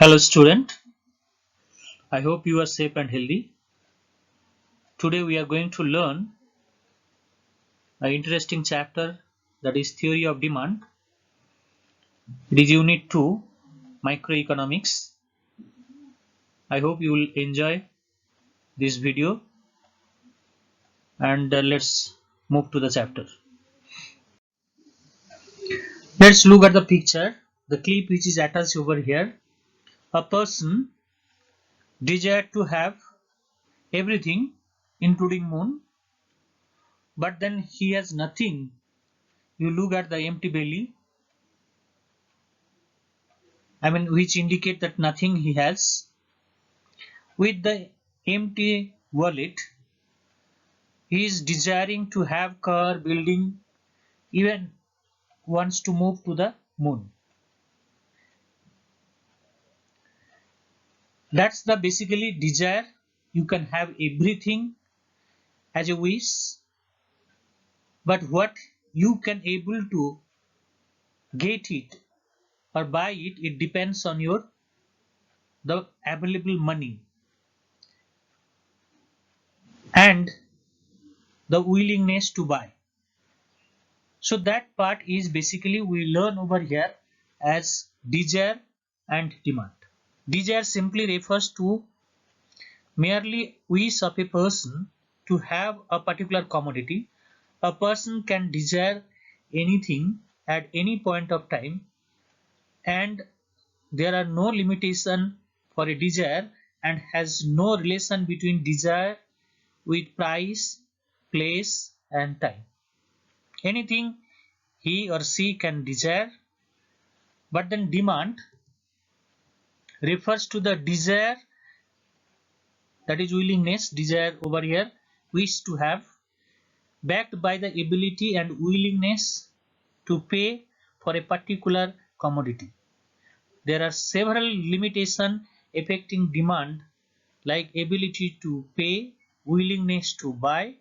Hello student, I hope you are safe and healthy. Today we are going to learn an interesting chapter, that is theory of demand. It is unit 2, microeconomics. I hope you will enjoy this video and let's move to the chapter. Let's look at the picture, the clip which is attached over here. A person desired to have everything including moon, but then he has nothing. You look at the empty belly, which indicate that nothing he has. With the empty wallet, he is desiring to have car, building, even wants to move to the moon. That's the basically desire. You can have everything as a wish, but what you can able to get it or buy it, it depends on your the available money and the willingness to buy. So that part is basically we learn over here as desire and demand. Desire simply refers to merely wish of a person to have a particular commodity. A person can desire anything at any point of time, and there are no limitation for a desire and has no relation between desire with price, place and time. Anything he or she can desire, but then demand refers to the desire, that is willingness, desire over here, wish to have, backed by the ability and willingness to pay for a particular commodity. There are several limitations affecting demand, like ability to pay, willingness to buy,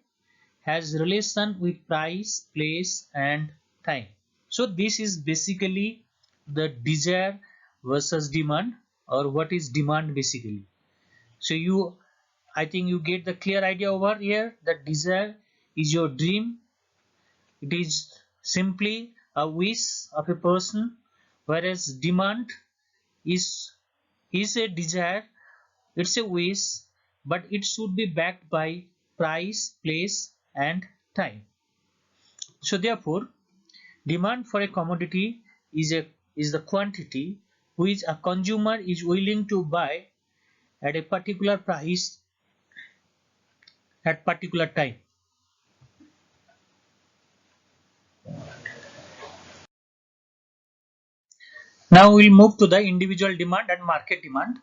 has relation with price, place and time. So this is basically the desire versus demand, or what is demand basically. So I think you get the clear idea over here that desire is your dream. It is simply a wish of a person, whereas demand is a desire, it's a wish, but it should be backed by price, place and time. So therefore, demand for a commodity is the quantity which a consumer is willing to buy at a particular price at particular time. Now we'll move to the individual demand and market demand.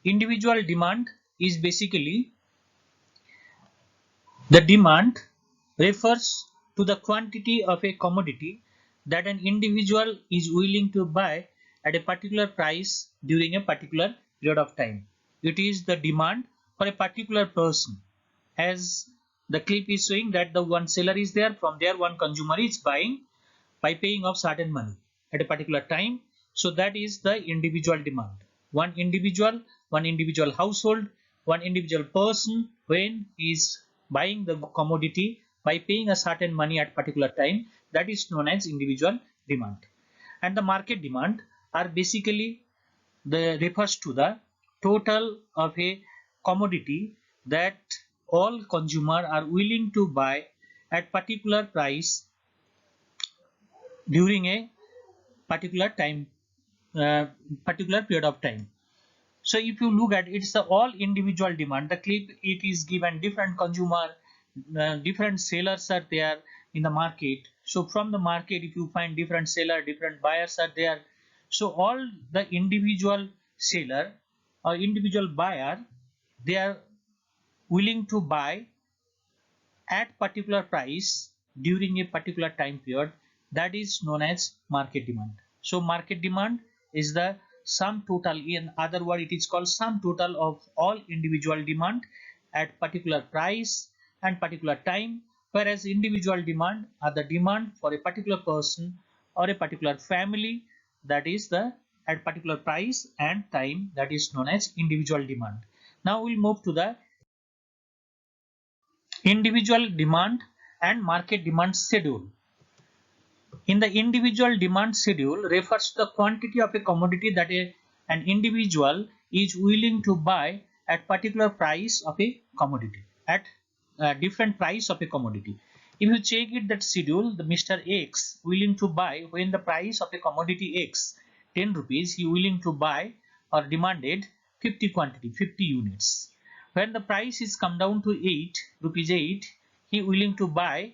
Individual demand is basically the demand refers to the quantity of a commodity that an individual is willing to buy at a particular price during a particular period of time. It is the demand for a particular person. As the clip is showing that the one seller is there, from there one consumer is buying by paying of certain money at a particular time. So that is the individual demand. One individual household, one individual person, when he is buying the commodity by paying a certain money at particular time, that is known as individual demand. And the market demand are basically the refers to the total of a commodity that all consumer are willing to buy at particular price during a particular time, particular period of time. So if you look at it's the all individual demand, the clip it is given different consumer, different sellers are there in the market. So from the market, if you find different seller, different buyers are there. So all the individual seller or individual buyer, they are willing to buy at particular price during a particular time period, that is known as market demand. So market demand is the sum total, in other word it is called sum total of all individual demand at particular price and particular time, whereas individual demand are the demand for a particular person or a particular family, that is the at particular price and time, that is known as individual demand. Now we'll move to the individual demand and market demand schedule. In the individual demand schedule refers to the quantity of a commodity that an individual is willing to buy at particular price of a commodity, at different price of a commodity. If you check it, that schedule, the Mr. X willing to buy when the price of a commodity X 10 rupees, he willing to buy or demanded 50 quantity, 50 units. When the price is come down to 8 rupees 8, he willing to buy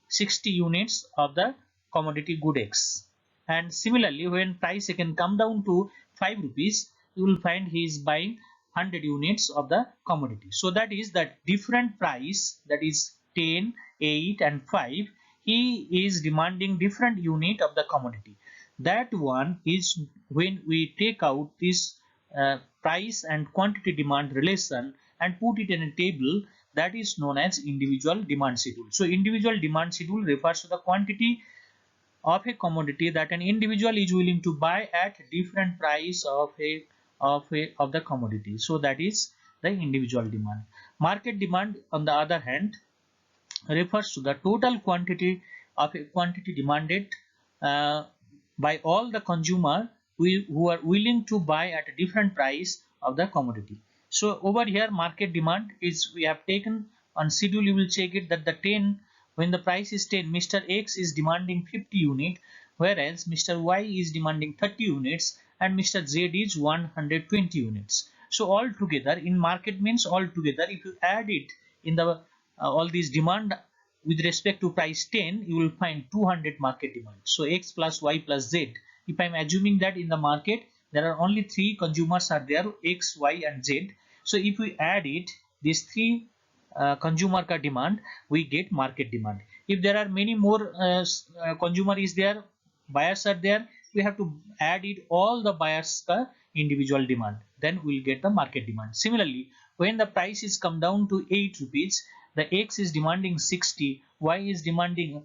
60 units of the commodity good X. And similarly, when price can come down to 5 rupees, you will find he is buying 100 units of the commodity. So that is that different price, that is 10, 8 and 5, he is demanding different unit of the commodity. That one is when we take out this price and quantity demand relation and put it in a table, that is known as individual demand schedule. So individual demand schedule refers to the quantity of a commodity that an individual is willing to buy at different price of the commodity. So that is the individual demand. Market demand, on the other hand, refers to the total quantity of a quantity demanded by all the consumer who are willing to buy at a different price of the commodity. So over here, market demand is, we have taken on schedule, you will check it that the 10, when the price is 10, Mr. X is demanding 50 unit, whereas Mr. Y is demanding 30 units and Mr. Z is 120 units. So all together in market means all together, if you add it in the all these demand with respect to price 10, you will find 200 market demand. So X plus Y plus Z. If I am assuming that in the market there are only 3 consumers are there, X, Y and Z. So if we add it, these 3 consumer ka demand, we get market demand. If there are many more consumer is there, buyers are there, we have to add it all the buyers ka individual demand, then we'll get the market demand. Similarly, when the price is come down to 8 rupees, the X is demanding 60, Y is demanding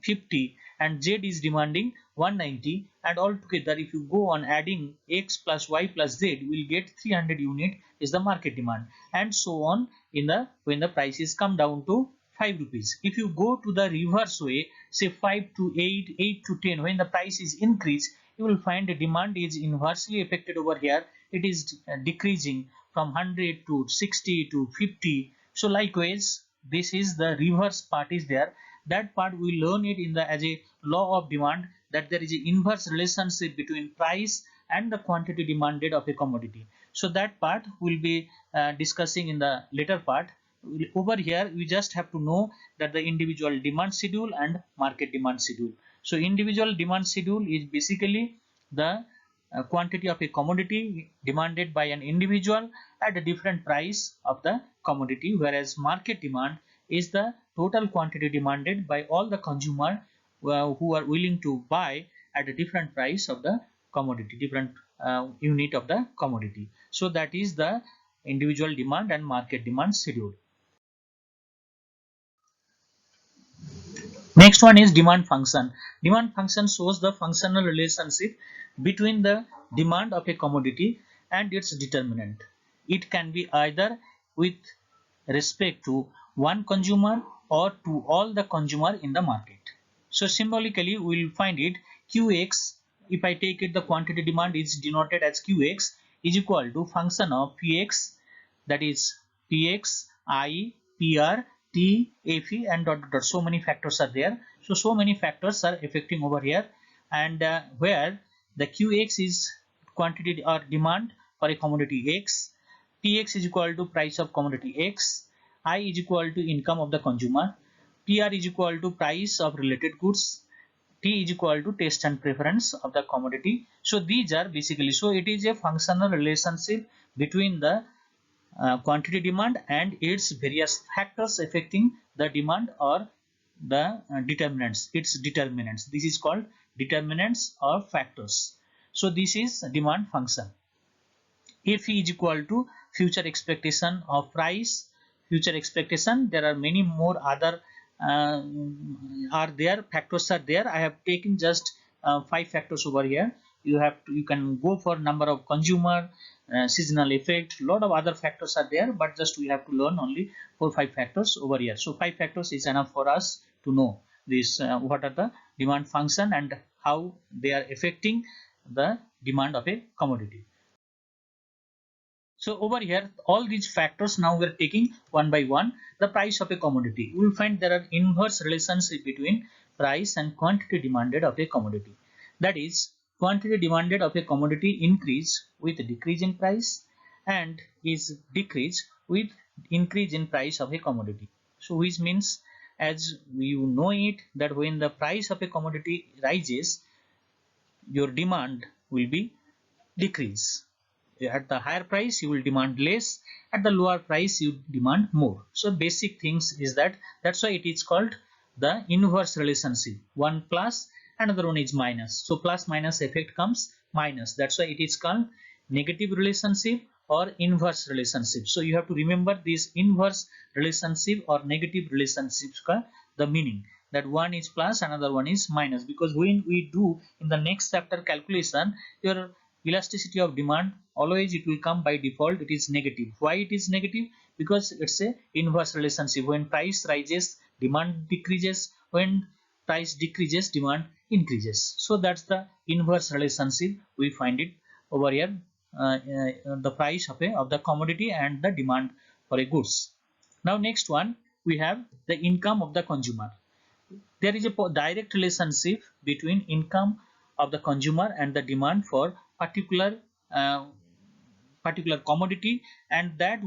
50 and Z is demanding 190, and altogether if you go on adding X plus Y plus Z, we will get 300 unit is the market demand, and so on in the when the prices come down to 5 rupees. If you go to the reverse way, say 5 to 8, 8 to 10, when the price is increased, you will find the demand is inversely affected over here. It is decreasing from 100 to 60 to 50. So likewise, this is the reverse part is there. That part we learn it in the as a law of demand, that there is an inverse relationship between price and the quantity demanded of a commodity. So that part we'll be discussing in the later part. Over here we just have to know that the individual demand schedule and market demand schedule. So individual demand schedule is basically the quantity of a commodity demanded by an individual at a different price of the commodity, whereas market demand is the total quantity demanded by all the consumer who are willing to buy at a different price of the commodity, different unit of the commodity. So that is the individual demand and market demand schedule. Next one is demand function. Demand function shows the functional relationship between the demand of a commodity and its determinant. It can be either with respect to one consumer or to all the consumer in the market. So symbolically we will find it Qx, if I take it the quantity demand is denoted as Qx, is equal to function of Px, that is Px, I, Pr, T, Fe and dot dot dot. So many factors are there. So many factors are affecting over here, and where the Qx is quantity or demand for a commodity X, Px is equal to price of commodity X, I is equal to income of the consumer, Pr is equal to price of related goods, T is equal to taste and preference of the commodity. So these are basically, so it is a functional relationship between the quantity demand and its various factors affecting the demand or the determinants, its determinants. This is called determinants or factors. So this is demand function. Fe is equal to future expectation of price, future expectation. There are many more other are there, factors are there. I have taken just 5 factors over here. you can go for number of consumer, seasonal effect, lot of other factors are there, but just we have to learn only 4-5 factors over here. So 5 factors is enough for us to know this what are the demand function and how they are affecting the demand of a commodity. So over here, all these factors now we are taking one by one. The price of a commodity. We will find there are inverse relationship between price and quantity demanded of a commodity. That is, quantity demanded of a commodity increase with decrease in price and is decrease with increase in price of a commodity. So which means, as you know it, that when the price of a commodity rises, your demand will be decrease. At the higher price you will demand less, at the lower price you demand more. So basic things is that's why it is called the inverse relationship. One plus, another one is minus. So plus minus effect comes minus. That's why it is called negative relationship or inverse relationship. So you have to remember this inverse relationship or negative relationships ka the meaning, that one is plus, another one is minus, because when we do in the next chapter calculation, your elasticity of demand always it will come by default, it is negative. Why it is negative? Because it's a inverse relationship. When price rises, demand decreases. When price decreases, demand increases. So that's the inverse relationship. We find it over here, the price of the commodity and the demand for a goods. Now next one, we have the income of the consumer. There is a direct relationship between income of the consumer and the demand for uh, particular commodity, and that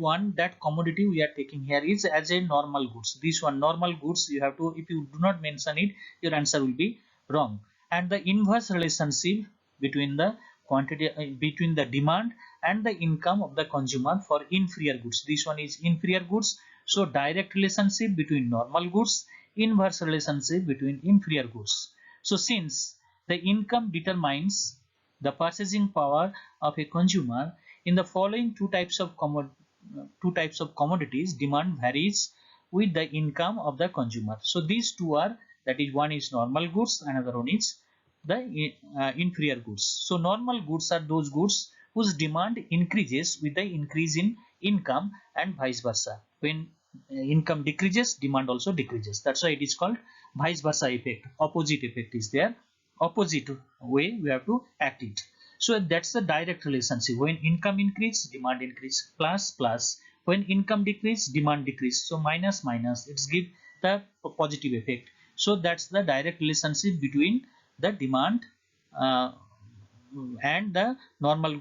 commodity we are taking here is as a normal goods. This one normal goods, you have to, if you do not mention it, your answer will be wrong. And the inverse relationship between the quantity between the demand and the income of the consumer for inferior goods. This one is inferior goods. So direct relationship between normal goods, inverse relationship between inferior goods. So since the income determines the purchasing power of a consumer, in the following two types of commodities, demand varies with the income of the consumer. So these two are, that is, one is normal goods, another one is the inferior goods. So normal goods are those goods whose demand increases with the increase in income, and vice versa. When income decreases, demand also decreases. That's why it is called vice versa effect. Opposite effect is there. Opposite way we have to act it. So that's the direct relationship. When income increase, demand increase. Plus plus. When income decrease, demand decrease. So minus minus, it's give the positive effect. So that's the direct relationship between the demand uh, and the normal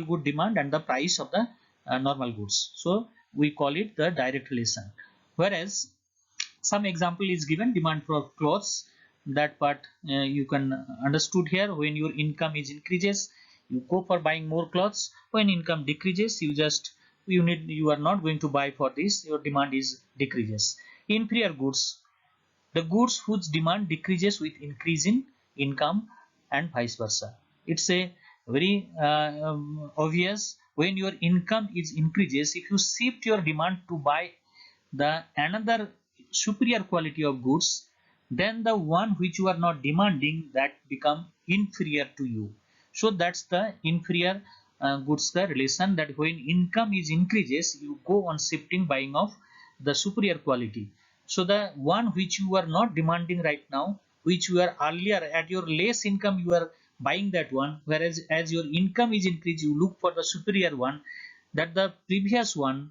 good demand and the price of the normal goods. So we call it the direct relation. Whereas some example is given, demand for clothes, that part you can understood here. When your income is increases, you go for buying more clothes. When income decreases, you are not going to buy for this, your demand is decreases. Inferior goods, the goods whose demand decreases with increase in income, and vice versa. It's a very obvious. When your income is increases, if you shift your demand to buy the another superior quality of goods, then the one which you are not demanding, that become inferior to you. So that's the inferior goods, the relation, that when income is increases, you go on shifting buying of the superior quality. So the one which you are not demanding right now, which you are earlier at your less income you are buying that one, whereas as your income is increased, you look for the superior one, that the previous one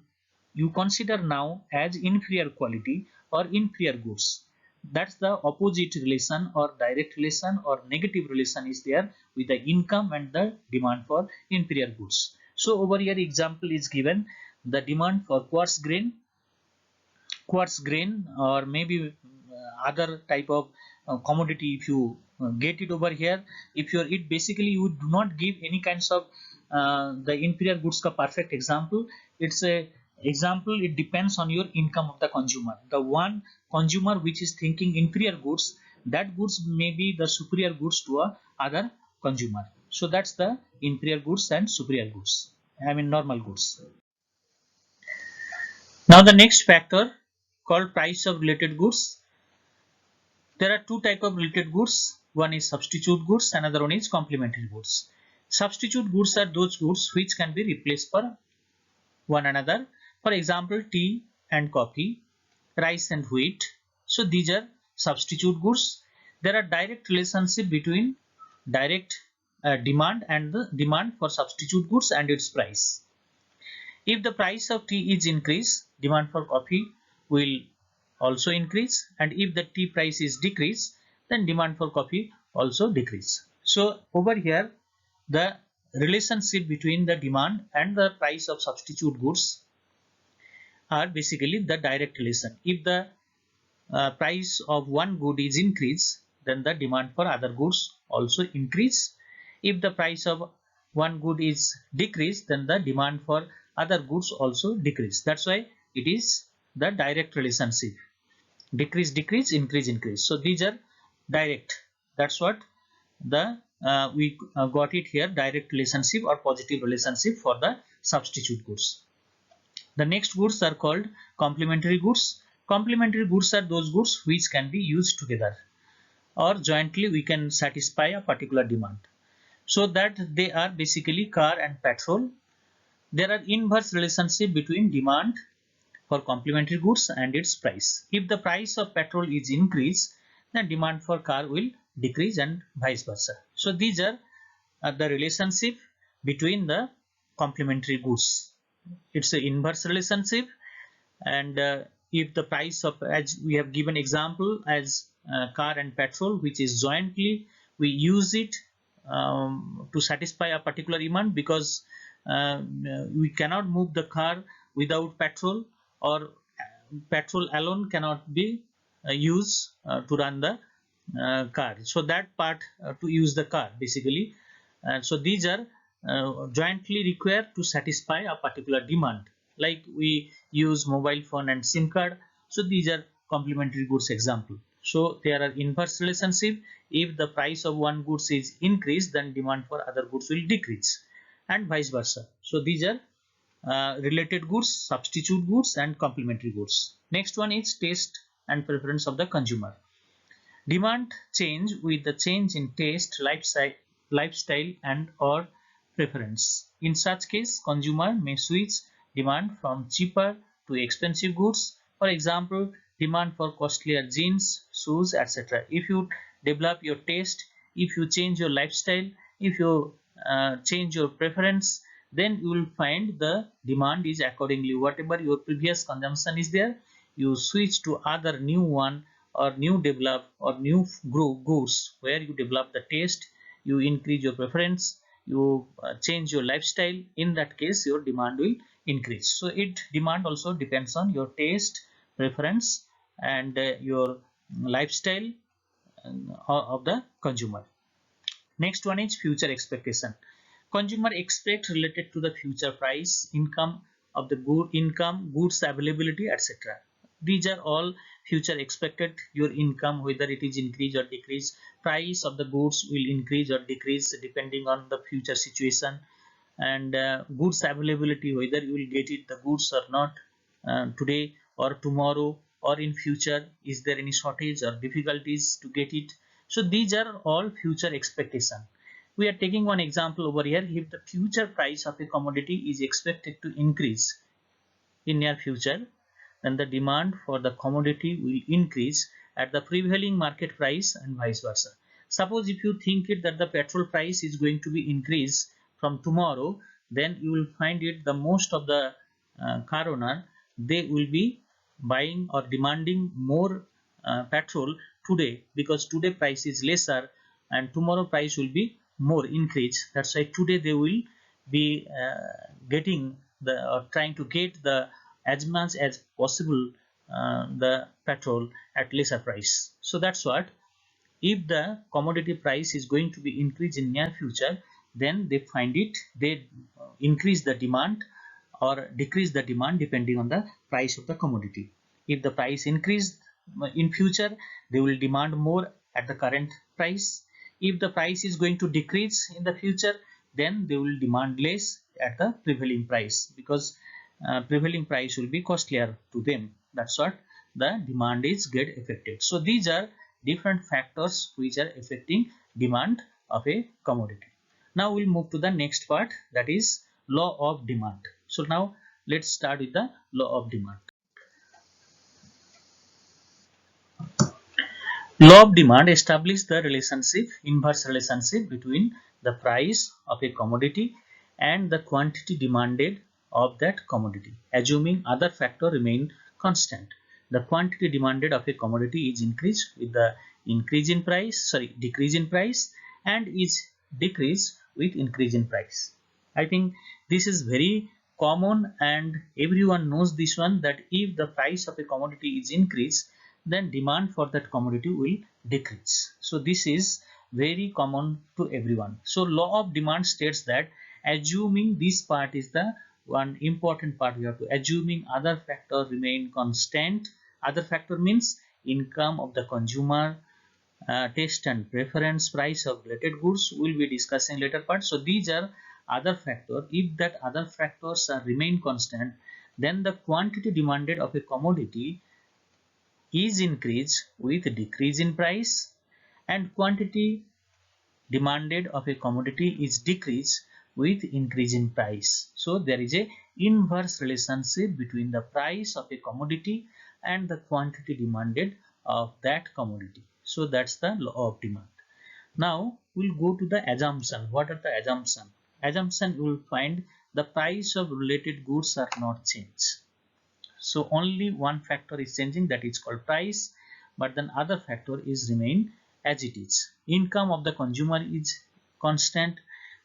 you consider now as inferior quality or inferior goods. That's the opposite relation or direct relation or negative relation is there with the income and the demand for inferior goods. So over here example is given, the demand for quartz grain or maybe other type of commodity. If you get it over here, if you're it basically you do not give any kinds of the inferior goods ka perfect example. It's a example, it depends on your income of the consumer. The one consumer which is thinking inferior goods, that goods may be the superior goods to a other consumer. So that's the inferior goods and superior goods, I mean normal goods. Now the next factor called price of related goods. There are two type of related goods. one is substitute goods, another one is complementary goods. Substitute goods are those goods which can be replaced for one another. For example, tea and coffee, rice and wheat. So these are substitute goods. There are direct relationship between direct demand and the demand for substitute goods and its price. If the price of tea is increased, demand for coffee will also increase, and if the tea price is decreased, then demand for coffee also decrease. So over here, the relationship between the demand and the price of substitute goods are basically the direct relation. If the price of one good is increased, then the demand for other goods also increase. If the price of one good is decreased, then the demand for other goods also decrease. That's why it is the direct relationship. Decrease, decrease, increase, increase. So these are direct. That's what the we got it here, direct relationship or positive relationship for the substitute goods. The next goods are called complementary goods. Complementary goods are those goods which can be used together or jointly we can satisfy a particular demand. So that they are basically car and petrol. There are inverse relationship between demand for complementary goods and its price. If the price of petrol is increased, then demand for car will decrease and vice versa. So these are the relationship between the complementary goods. It's an inverse relationship, and if the price of, as we have given example as car and petrol, which is jointly we use it to satisfy a particular demand, because we cannot move the car without petrol, or petrol alone cannot be used to run the car. So that part to use the car basically. So these are jointly required to satisfy a particular demand. Like we use mobile phone and SIM card. So these are complementary goods example. So there are inverse relationship. If the price of one goods is increased, then demand for other goods will decrease, and vice versa. So these are related goods, substitute goods, and complementary goods. Next one is taste and preference of the consumer. Demand change with the change in taste, lifestyle, and or preference. In such case, consumer may switch demand from cheaper to expensive goods. For example, demand for costlier jeans, shoes, etc. If you develop your taste, if you change your lifestyle, if you change your preference, then you will find the demand is accordingly. Whatever your previous consumption is there, you switch to other new one or new develop or new goods where you develop the taste, you increase your preference, you change your lifestyle. In that case, your demand will increase. So demand also depends on your taste, preference, and your lifestyle of the consumer. Next one is future expectation. Consumer expect related to the future price, income of the goods availability, etc. These are all future expected. Your income, whether it is increase or decrease, price of the goods will increase or decrease depending on the future situation, and goods availability, whether you will get it the goods or not today or tomorrow or in future, is there any shortage or difficulties to get it. So these are all future expectation. We are taking one example over here. If the future price of a commodity is expected to increase in near future, then the demand for the commodity will increase at the prevailing market price and vice versa. Suppose if you think it that the petrol price is going to be increased from tomorrow, then you will find it the most of the car owner, they will be buying or demanding more petrol today, because today price is lesser and tomorrow price will be more increase. That's why today they will be getting the or trying to get the as much as possible the petrol at lesser price. So that's what, if the commodity price is going to be increased in near future, then they find it, they increase the demand or decrease the demand depending on the price of the commodity. If the price increased in future, they will demand more at the current price. If the price is going to decrease in the future, then they will demand less at the prevailing price, because prevailing price will be costlier to them. That's what the demand is get affected. So these are different factors which are affecting demand of a commodity. Now we'll move to the next part, that is law of demand. So now let's start with the law of demand. Law of demand establishes the inverse relationship between the price of a commodity and the quantity demanded of that commodity, assuming other factors remain constant. The quantity demanded of a commodity is increased with the decrease in price, and is decreased with increase in price. I think this is very common and everyone knows this one, that if the price of a commodity is increased, then demand for that commodity will decrease. So this is very common to everyone. So law of demand states that, assuming this part is the one important part, we have to assuming other factors remain constant. Other factor means income of the consumer, taste and preference, price of related goods, we will be discussing later part. So these are other factors. If that other factors remain constant, then the quantity demanded of a commodity is increased with decrease in price, and quantity demanded of a commodity is decreased with increase in price. So there is a inverse relationship between the price of a commodity and the quantity demanded of that commodity. So that's the law of demand. Now we'll go to the assumption. What are the assumption? Assumption, you will find the price of related goods are not changed. So only one factor is changing, that is called price, but then other factor is remain as it is. Income of the consumer is constant.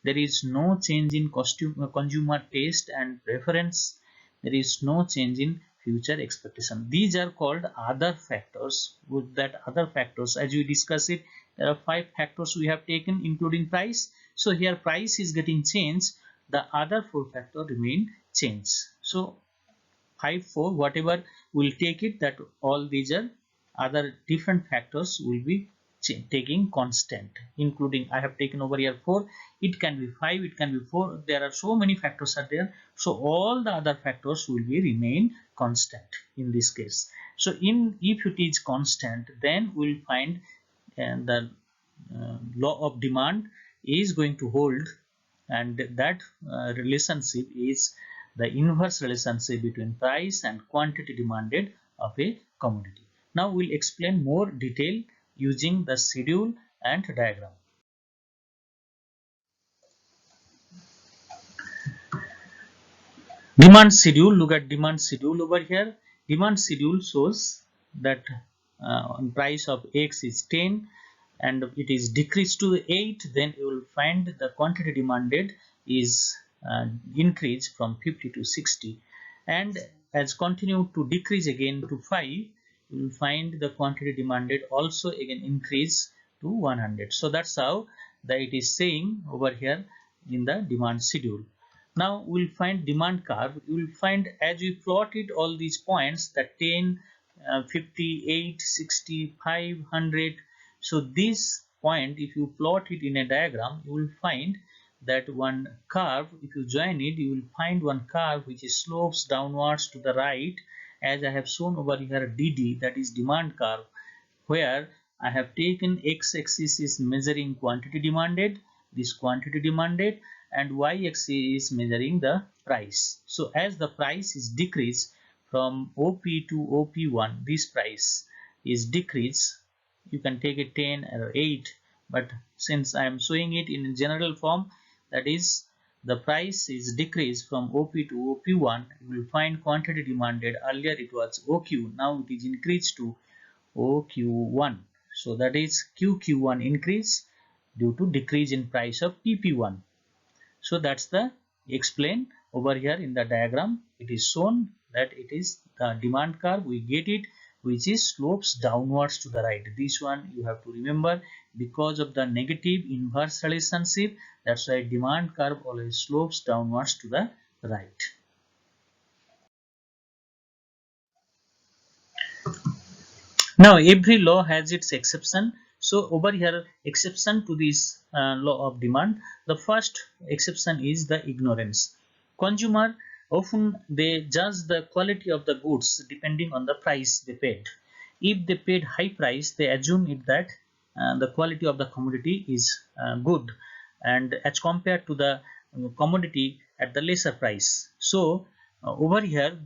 There is no change in consumer taste and preference. There is no change in future expectation. These are called other factors. With that other factors, as we discuss it, there are 5 factors we have taken including price. So here price is getting changed, the other 4 factors remain changed. So 5, 4, whatever we'll take it, that all these are other different factors will be taking constant, including I have taken over here 4, it can be 5, it can be 4, there are so many factors are there. So all the other factors will be remain constant in this case. So if it is constant, then we'll find the law of demand is going to hold, and that relationship is the inverse relationship between price and quantity demanded of a commodity. Now we'll explain more detail using the schedule and diagram. Demand schedule, look at demand schedule over here. Demand schedule shows that price of X is 10 and it is decreased to 8, then you will find the quantity demanded is increased from 50 to 60, and as continued to decrease again to 5, you will find the quantity demanded also again increase to 100. So that's how it is saying over here in the demand schedule. Now we'll find demand curve. You will find as we plotted all these points, that 10, 50, 8, 60, 5, 100. So this point, if you plot it in a diagram, you will find that one curve, if you join it, you will find one curve which is slopes downwards to the right, as I have shown over here DD, that is demand curve, where I have taken x-axis is measuring quantity demanded, this quantity demanded, and y-axis is measuring the price. So as the price is decreased from OP to OP1, this price is decreased. You can take it 10 or 8, but since I am showing it in general form, that is the price is decreased from OP to OP1, you will find quantity demanded. Earlier it was OQ, now it is increased to OQ1. So that is QQ1 increase due to decrease in price of PP1. So that's the explain over here in the diagram. It is shown that it is the demand curve, we get it, which is slopes downwards to the right. This one you have to remember, because of the negative inverse relationship, that's why demand curve always slopes downwards to the right. Now every law has its exception. So over here, exception to this law of demand, the first exception is the ignorance. Consumer often they judge the quality of the goods depending on the price they paid. if they paid high price, they assume it that the quality of the commodity is good, and as compared to the commodity at the lesser price. So over here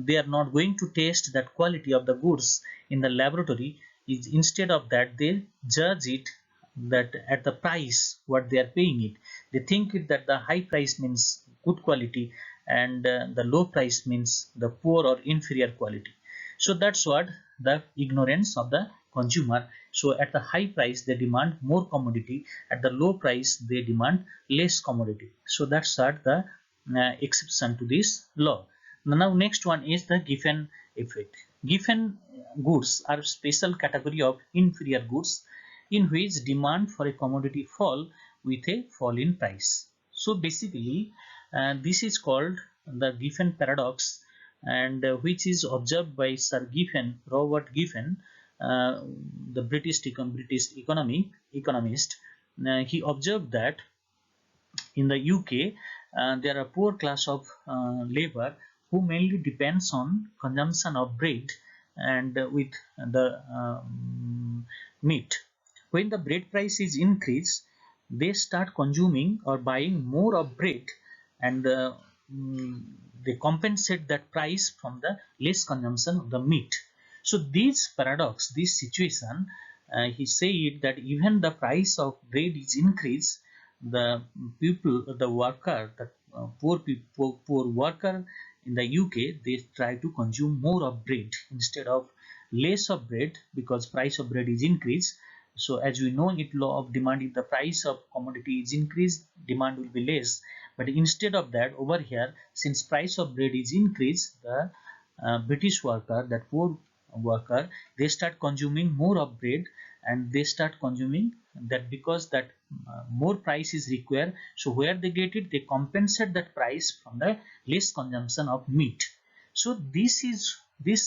they are not going to test that quality of the goods in the laboratory. Instead of that, they judge it that at the price what they are paying it. They think it that the high price means good quality, and the low price means the poor or inferior quality. So that's what the ignorance of the consumer. So at the high price they demand more commodity, at the low price they demand less commodity. So that's what the exception to this law. Now next one is the Giffen effect. Giffen goods are special category of inferior goods in which demand for a commodity fall with a fall in price. So basically this is called the Giffen paradox, and which is observed by Sir Giffen, Robert Giffen, the British economist. He observed that in the UK there are poor class of labor who mainly depends on consumption of bread and with the meat. When the bread price is increased, they start consuming or buying more of bread, and they compensate that price from the less consumption of the meat. So this paradox, this situation, he said that even the price of bread is increased, the people, the worker, the poor people, poor worker in the UK, they try to consume more of bread instead of less of bread, because price of bread is increased. So as we know it, law of demand, if the price of commodity is increased, demand will be less. But instead of that, over here, since price of bread is increased, the British worker, that poor worker, they start consuming more of bread, and they start consuming that because that more price is required. So where they get it, they compensate that price from the less consumption of meat. So this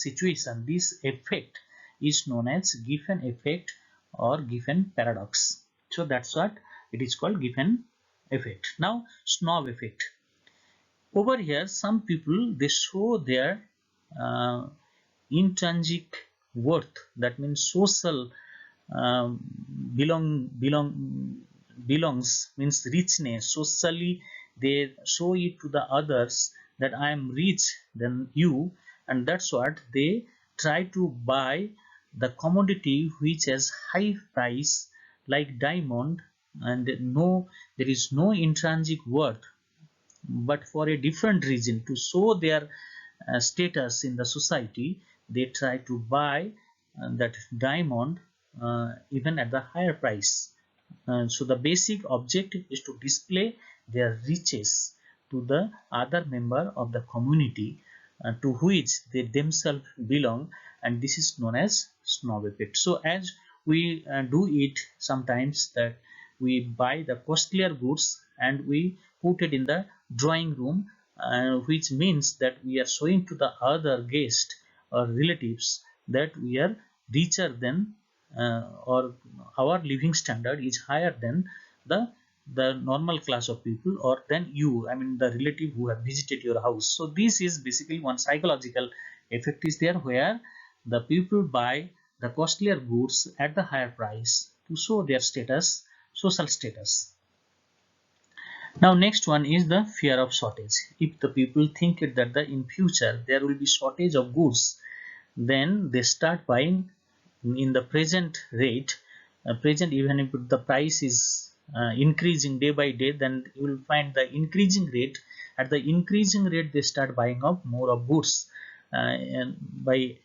situation, this effect is known as Giffen effect or Giffen paradox. So that's what it is called, Giffen effect. Now snob effect. Over here some people, they show their uh, intrinsic worth, that means social um, belongs means richness. Socially they show it to the others that I am rich than you, and that's what they try to buy the commodity which has high price like diamond, and no, there is no intrinsic worth, but for a different reason, to show their status in the society, they try to buy that diamond even at the higher price. So the basic objective is to display their riches to the other member of the community to which they themselves belong, and this is known as snob effect. So as we do it sometimes, that we buy the costlier goods and we put it in the drawing room, which means that we are showing to the other guest or relatives that we are richer than or our living standard is higher than the normal class of people, or than you, I mean the relative who have visited your house. So this is basically one psychological effect is there, where the people buy the costlier goods at the higher price to show their status, social status. Now next one is the fear of shortage. If the people think that in future there will be shortage of goods, then they start buying in the present rate, present, even if the price is increasing day by day, then you will find the increasing rate. At the increasing rate they start buying up more of goods, and by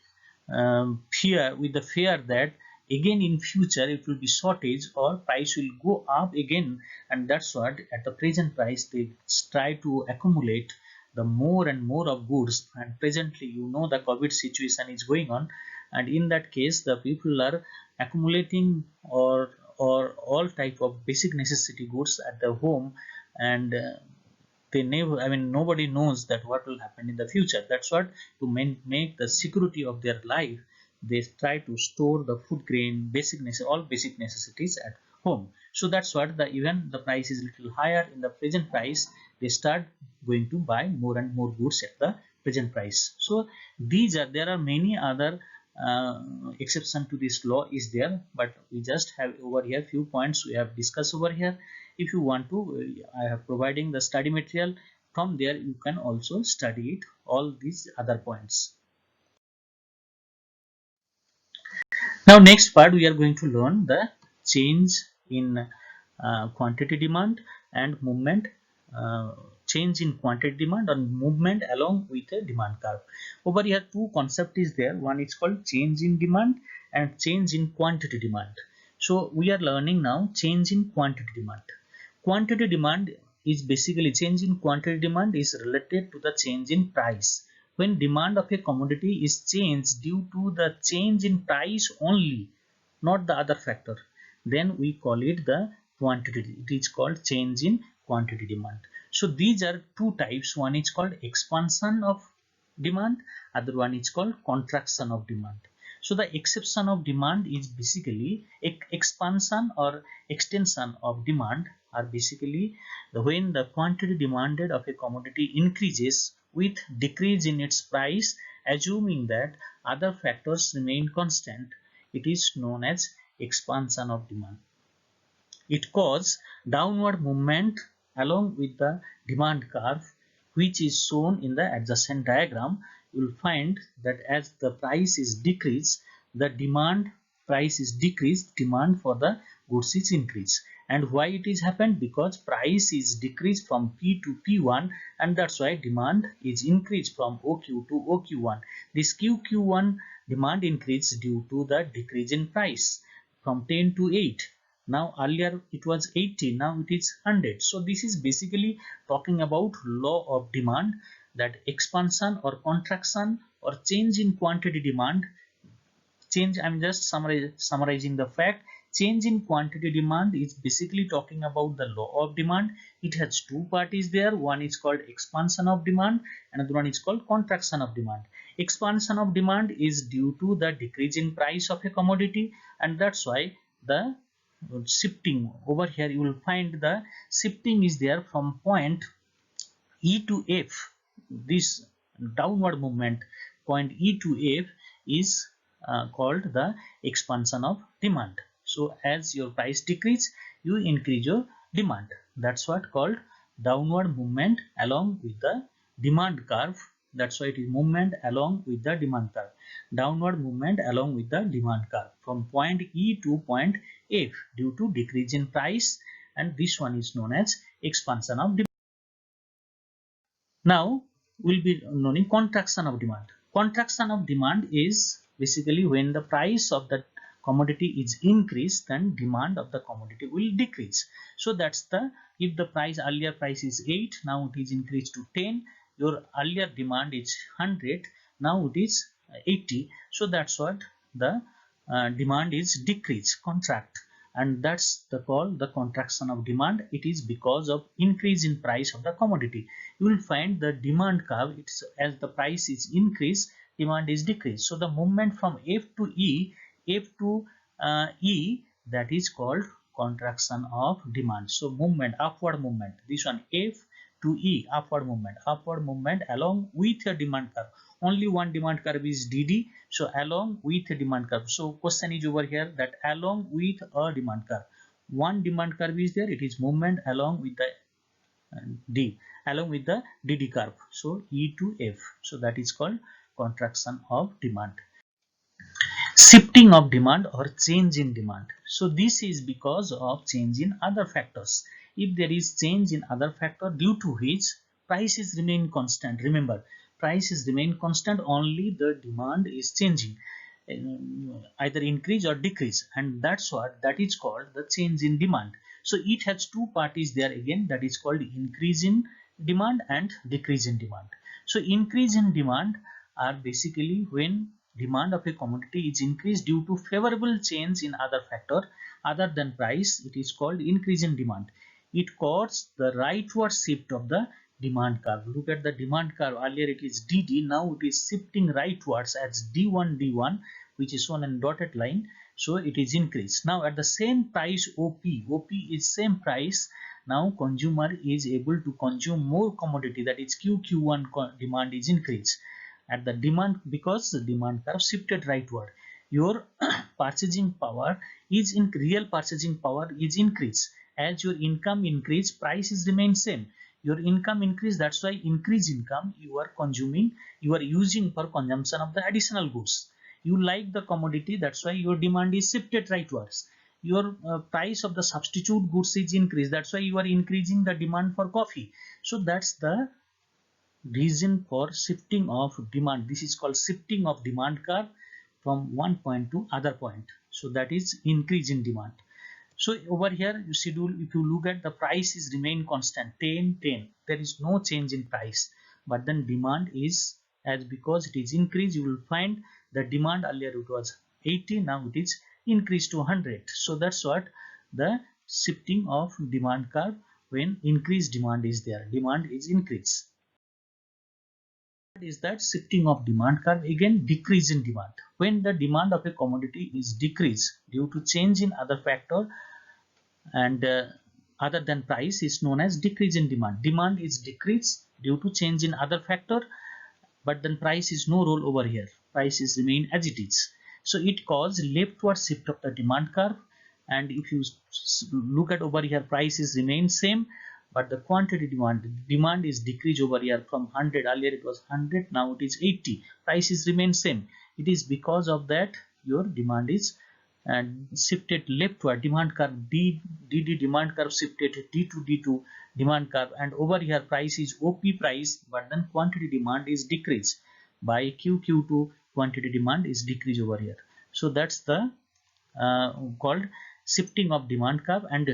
fear, with the fear that again in future it will be shortage or price will go up again, and that's what at the present price they try to accumulate the more and more of goods. And presently, you know, the COVID situation is going on, and in that case the people are accumulating or all type of basic necessity goods at the home, and they never, I mean nobody knows that what will happen in the future. That's what, to make the security of their life, they try to store the food grain, all basic necessities at home. So that's what, the even the price is little higher in the present price, they start going to buy more and more goods at the present price. So there are many other exception to this law is there, but we just have over here few points we have discussed over here. If you want to, I have providing the study material. From there you can also study it, all these other points. Now next part we are going to learn the change in quantity demand and movement, change in quantity demand and movement along with a demand curve. Over here two concept is there. One is called change in demand and change in quantity demand. So we are learning now change in quantity demand. Quantity demand is basically change in quantity demand is related to the change in price. When demand of a commodity is changed due to the change in price only, not the other factor, then we call it the quantity. It is called change in quantity demand. So these are two types. One is called expansion of demand, other one is called contraction of demand. So the exception of demand is basically expansion or extension of demand are basically when the quantity demanded of a commodity increases with decrease in its price, assuming that other factors remain constant. It is known as expansion of demand. It causes downward movement along with the demand curve, which is shown in the adjacent diagram. You will find that as the price is decreased, the demand price is decreased, demand for the goods is increased. And why it is happened? Because price is decreased from P to P1, and that's why demand is increased from OQ to OQ1. This QQ1 demand increase due to the decrease in price from 10 to 8. Now earlier it was 80, now it is 100. So this is basically talking about law of demand, that expansion or contraction or change in quantity demand. Change, I'm just summarizing the fact. Change in quantity demand is basically talking about the law of demand. It has two parties there. One is called expansion of demand, another one is called contraction of demand. Expansion of demand is due to the decrease in price of a commodity, and that's why the shifting over here, you will find the shifting is there from point E to F. This downward movement point E to F is called the expansion of demand. So as your price decrease, you increase your demand. That's what called downward movement along with the demand curve. That's why it is movement along with the demand curve. Downward movement along with the demand curve from point E to point F due to decrease in price, and this one is known as expansion of demand. Now we'll be knowing contraction of demand. Contraction of demand is basically when the price of the commodity is increased, then demand of the commodity will decrease. So that's the, if the price earlier price is 8, now it is increased to 10. Your earlier demand is 100, now it is 80. So that's what the demand is decreased, contract, and that's the call the contraction of demand. It is because of increase in price of the commodity. You will find the demand curve, it's as the price is increased, demand is decreased. So the movement from F to E, F to E, that is called contraction of demand. So movement, upward movement, this one F to E, upward movement along with a demand curve. Only one demand curve is DD, so along with a demand curve. So question is over here that along with a demand curve, one demand curve is there, it is movement along with the D, along with the DD curve, so E to F. So that is called contraction of demand. Shifting of demand or change in demand. So this is because of change in other factors. If there is change in other factor due to which prices remain constant, remember prices remain constant, only the demand is changing, either increase or decrease, and that's what that is called the change in demand. So it has two parties there again, that is called increase in demand and decrease in demand. So increase in demand are basically when demand of a commodity is increased due to favorable change in other factor other than price. It is called increase in demand. It causes the rightward shift of the demand curve. Look at the demand curve, earlier it is DD, now it is shifting rightwards as D1, which is shown in dotted line. So it is increased. Now at the same price OP is same price, now consumer is able to consume more commodity, that is QQ1 demand is increased, at the demand, because the demand curve shifted rightward. Your purchasing power is in real purchasing power is increased. As your income increase, prices remain same. Your income increase, that's why increase income you are consuming, you are using for consumption of the additional goods. You like the commodity, that's why your demand is shifted rightwards. Your price of the substitute goods is increased, that's why you are increasing the demand for coffee. So that's the reason for shifting of demand. This is called shifting of demand curve from one point to other point. So that is increase in demand. So over here you schedule, if you look at the price is remain constant 10 10, there is no change in price, but then demand is, as because it is increased, you will find the demand earlier it was 80, now it is increased to 100. So that's what the shifting of demand curve. When increased demand is there, demand is increased. Is that shifting of demand curve, again decrease in demand. When the demand of a commodity is decreased due to change in other factor and other than price, is known as decrease in demand. Demand is decreased due to change in other factor, but then price is no role over here, prices remain as it is. So it causes leftward shift of the demand curve. And if you look at over here, prices remain same, but the quantity demand is decreased over here from 100, earlier it was 100, now it is 80, prices remain same. It is because of that your demand is shifted leftward, demand curve DD demand curve shifted D to D2 demand curve, and over here price is OP price, but then quantity demand is decreased by QQ2, quantity demand is decreased over here. So that's the called shifting of demand curve and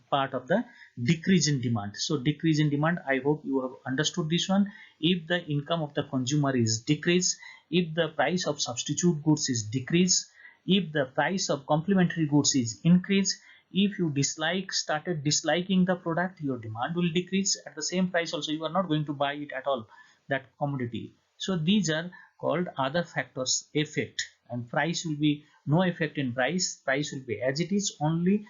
part of the decrease in demand. So decrease in demand, I hope you have understood this one. If the income of the consumer is decreased, if the price of substitute goods is decreased, if the price of complementary goods is increased, if you started disliking the product, your demand will decrease. At the same price also you are not going to buy it at all, that commodity. So these are called other factors effect, and price will be no effect in price will be as it is, only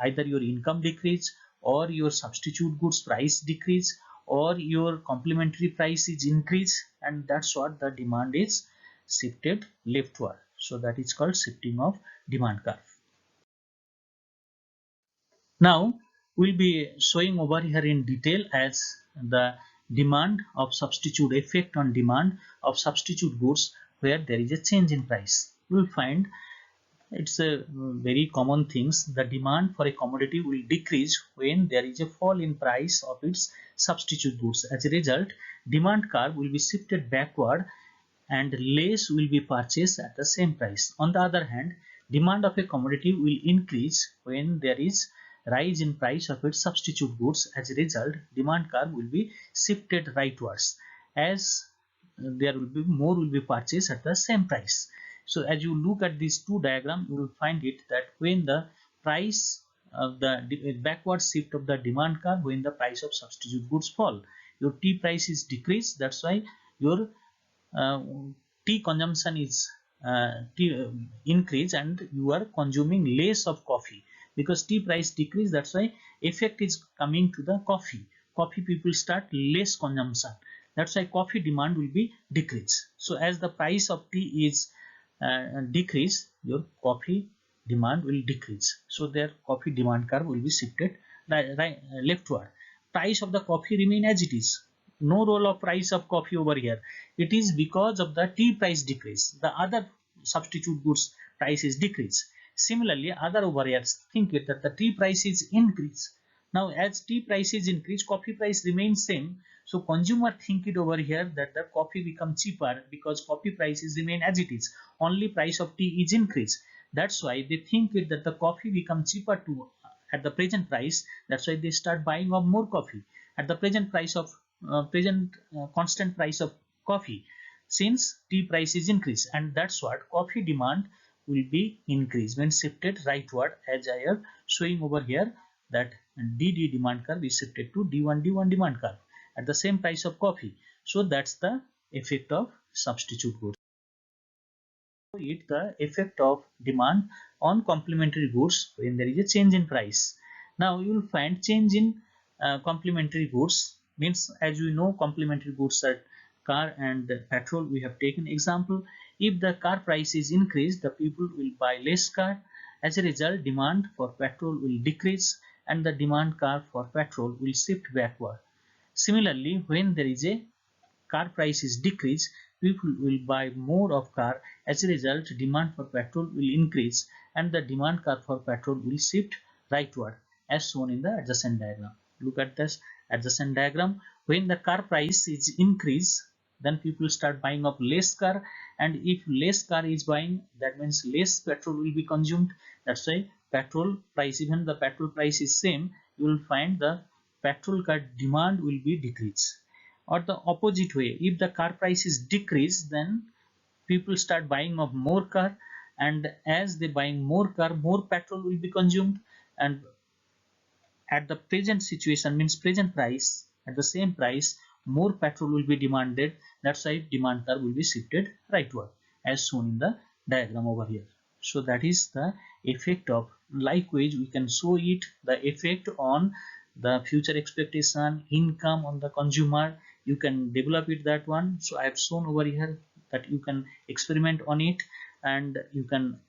either your income decrease or your substitute goods price decrease or your complementary price is increased, and that's what the demand is shifted leftward. So that is called shifting of demand curve. Now we'll be showing over here in detail as the demand of substitute, effect on demand of substitute goods where there is a change in price. We'll find it's a very common things. The demand for a commodity will decrease when there is a fall in price of its substitute goods. As a result, demand curve will be shifted backward and less will be purchased at the same price. On the other hand, demand of a commodity will increase when there is rise in price of its substitute goods. As a result, demand curve will be shifted rightwards as there will be more will be purchased at the same price. So as you look at these two diagrams, you will find it that when the price of the backward shift of the demand curve, when the price of substitute goods fall, your tea price is decreased. That's why your tea consumption is increase and you are consuming less of coffee, because tea price decrease. That's why effect is coming to the coffee people start less consumption. That's why coffee demand will be decreased. So as the price of tea is decrease, your coffee demand will decrease. So their coffee demand curve will be shifted leftward. Price of the coffee remain as it is. No role of price of coffee over here. It is because of the tea price decrease. The other substitute goods price is decrease. Similarly, other over here think it that the tea price is increase. Now as tea prices increase, coffee price remains same. So consumer think it over here that the coffee become cheaper because coffee prices remain as it is. Only price of tea is increased. That's why they think it that the coffee become cheaper to at the present price. That's why they start buying of more coffee at the present price of constant price of coffee, since tea price is increased, and that's what coffee demand will be increased when shifted rightward, as I am showing over here that DD demand curve is shifted to D1 demand curve at the same price of coffee. So that's the effect of substitute goods. It the effect of demand on complementary goods when there is a change in price. Now you will find change in complementary goods means, as you know, complementary goods are car and petrol, we have taken example. If the car price is increased, the people will buy less car. As a result, demand for petrol will decrease and the demand car for petrol will shift backward. Similarly, when there is a car price is decreased, people will buy more of car. As a result, demand for petrol will increase and the demand car for petrol will shift rightward as shown in the adjacent diagram. Look at this adjacent diagram. When the car price is increased, then people start buying of less car, and if less car is buying, that means less petrol will be consumed. That's why petrol price, even the petrol price is same, you will find the petrol car demand will be decreased. Or the opposite way, if the car price is decreased, then people start buying of more car, and as they buying more car, more petrol will be consumed, and at the present situation, means present price, at the same price, more petrol will be demanded. That's why demand curve will be shifted rightward as shown in the diagram over here. So that is the effect of, likewise we can show it, the effect on the future expectation, income on the consumer. You can develop it, that one. So I have shown over here that you can experiment on it, and you can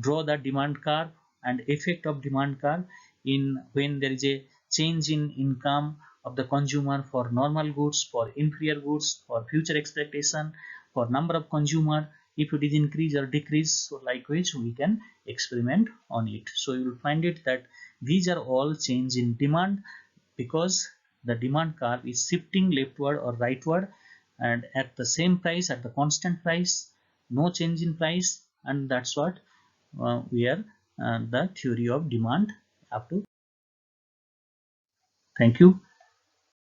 draw the demand curve and effect of demand curve in when there is a change in income of the consumer for normal goods, for inferior goods, for future expectation, for number of consumer, if it is increase or decrease. So likewise we can experiment on it. So you will find it that these are all change in demand, because the demand curve is shifting leftward or rightward, and at the same price, at the constant price, no change in price. And that's what we are the theory of demand up to. Thank you.